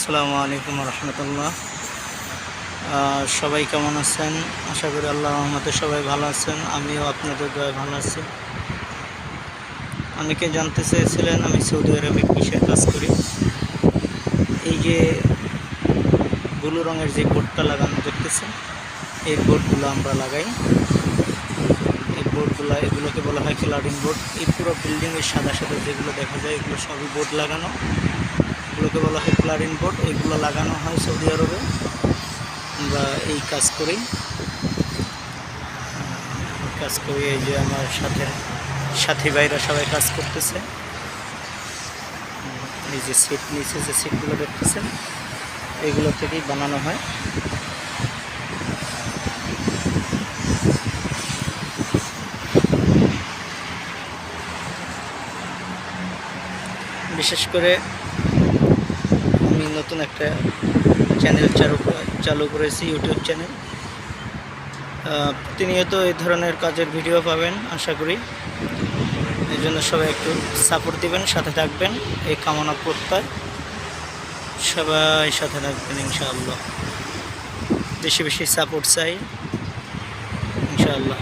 আসসালামু আলাইকুম রহমতুল্লাহ। সবাই কেমন আছেন? আশা করি আল্লাহর রহমতে সবাই ভালো আছেন। আমিও আপনাদের দয়ায় ভালো আছি। অনেকে জানতে চেয়েছিলেন আমি সৌদি আরবে কিসের কাজ করি। এই যে ব্লু রঙের যে বোর্ডটা লাগানো দেখতেছেন, এই বোর্ডগুলো আমরা লাগাই। এই বোর্ডগুলো এগুলোকে বলা হয় ক্লাডিং বোর্ড। এই পুরো বিল্ডিংয়ের সাদা সাদা যেগুলো দেখা যায় এগুলো সবই বোর্ড লাগানো, এগুলোকে বলা হয় ক্লাডিং বোর্ড। এগুলো লাগানো হয় সৌদি আরবে। আমরা এই কাজ করি। এই যে আমার সাথী ভাইরা সবাই কাজ করতেছে। এই যে সিট নিচে যে সিটগুলো দেখতেছেন এগুলো থেকেই বানানো হয়। বিশেষ করে আমি নতুন একটা চ্যানেল চালু করেছি, ইউটিউব চ্যানেল। প্রতিনিয়ত এই ধরনের কাজের ভিডিও পাবেন আশা করি। এই জন্য সবাই একটু সাপোর্ট দিবেন, সাথে থাকবেন, এই কামনা প্রত্যয়। সবাই সাথে থাকবেন ইনশাআল্লাহ। বেশি বেশি সাপোর্ট চাই ইনশাআল্লাহ।